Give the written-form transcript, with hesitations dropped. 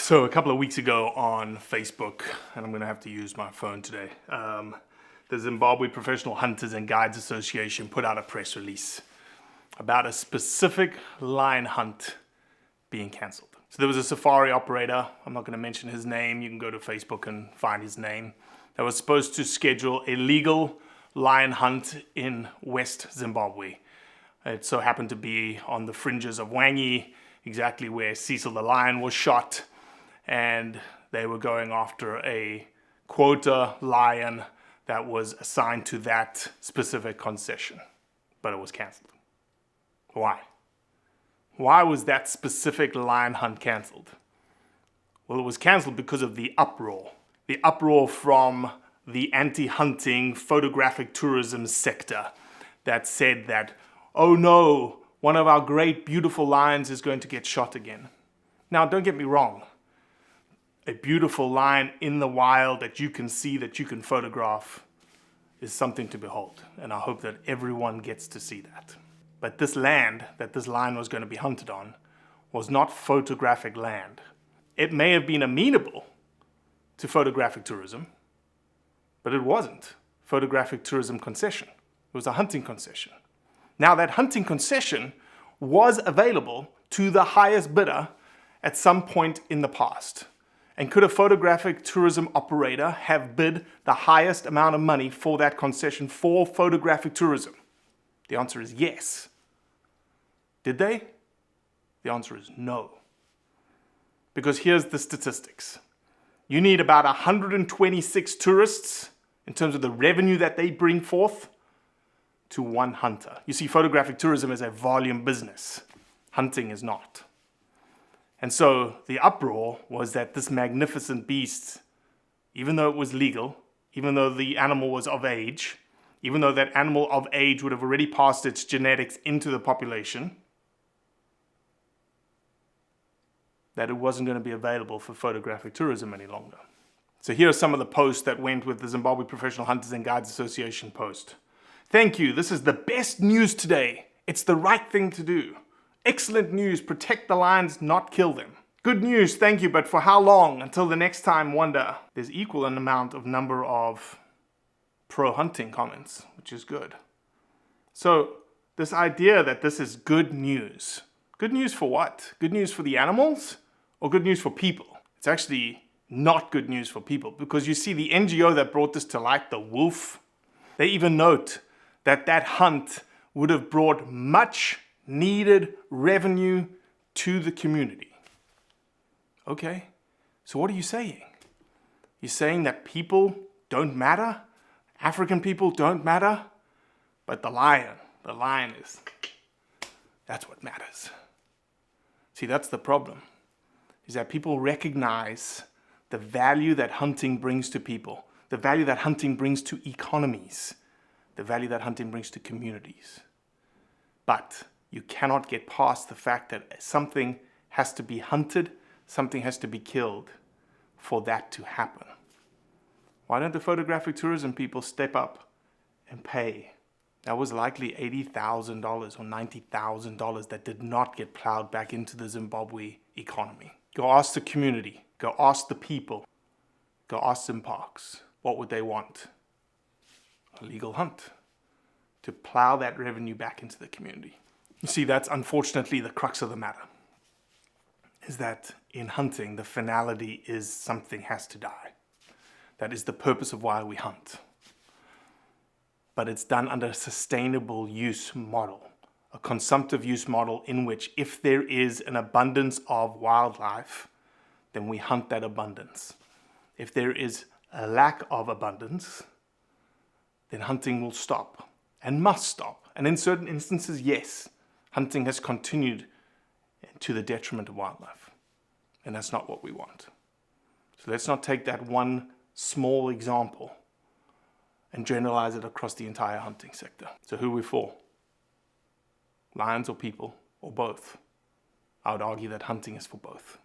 So a couple of weeks ago on Facebook, and I'm going to have to use my phone today, the Zimbabwe Professional Hunters and Guides Association put out a press release about a specific lion hunt being cancelled. So there was a safari operator, I'm not going to mention his name, you can go to Facebook and find his name, that was supposed to schedule a legal lion hunt in West Zimbabwe. It so happened to be on the fringes of Wangi, exactly where Cecil the lion was shot, and they were going after a quota lion that was assigned to that specific concession, but it was cancelled. Why? Why was that specific lion hunt cancelled? Well, it was cancelled because of the uproar. The uproar from the anti-hunting photographic tourism sector that said that, oh no, one of our great beautiful lions is going to get shot again. Now, don't get me wrong. A beautiful lion in the wild that you can see, that you can photograph, is something to behold. And I hope that everyone gets to see that. But this land that this lion was going to be hunted on was not photographic land. It may have been amenable to photographic tourism, but it wasn't photographic tourism concession. It was a hunting concession. Now that hunting concession was available to the highest bidder at some point in the past. And could a photographic tourism operator have bid the highest amount of money for that concession for photographic tourism? The answer is yes. Did they? The answer is no. Because here's the statistics. You need about 126 tourists in terms of the revenue that they bring forth to one hunter. You see, photographic tourism is a volume business. Hunting is not. And so the uproar was that this magnificent beast, even though it was legal, even though the animal was of age, even though that animal of age would have already passed its genetics into the population, that it wasn't going to be available for photographic tourism any longer. So here are some of the posts that went with the Zimbabwe Professional Hunters and Guides Association post. Thank you, this is the best news today. It's the right thing to do. Excellent news, protect the lions, not kill them. Good news, thank you, but for how long? Until the next time, wonder. There's equal an amount of number of pro-hunting comments, which is good. So this idea that this is good news for what? Good news for the animals or good news for people? It's actually not good news for people, because you see the NGO that brought this to light, the Wolf, they even note that that hunt would have brought much needed revenue to the community. Okay, so what are you saying? You're saying that people don't matter? African people don't matter? But the lion is, that's what matters. See, that's the problem, is that people recognize the value that hunting brings to people, the value that hunting brings to economies, the value that hunting brings to communities. But you cannot get past the fact that something has to be hunted, something has to be killed for that to happen. Why don't the photographic tourism people step up and pay? That was likely $80,000 or $90,000 that did not get plowed back into the Zimbabwe economy. Go ask the community, go ask the people, go ask Zimparks. What would they want? A legal hunt to plow that revenue back into the community. You see, that's unfortunately the crux of the matter, is that in hunting, the finality is something has to die. That is the purpose of why we hunt. But it's done under a sustainable use model, a consumptive use model in which if there is an abundance of wildlife, then we hunt that abundance. If there is a lack of abundance, then hunting will stop and must stop. And in certain instances, yes, hunting has continued to the detriment of wildlife. And that's not what we want. So let's not take that one small example and generalize it across the entire hunting sector. So who are we for? Lions or people, or both? I would argue that hunting is for both.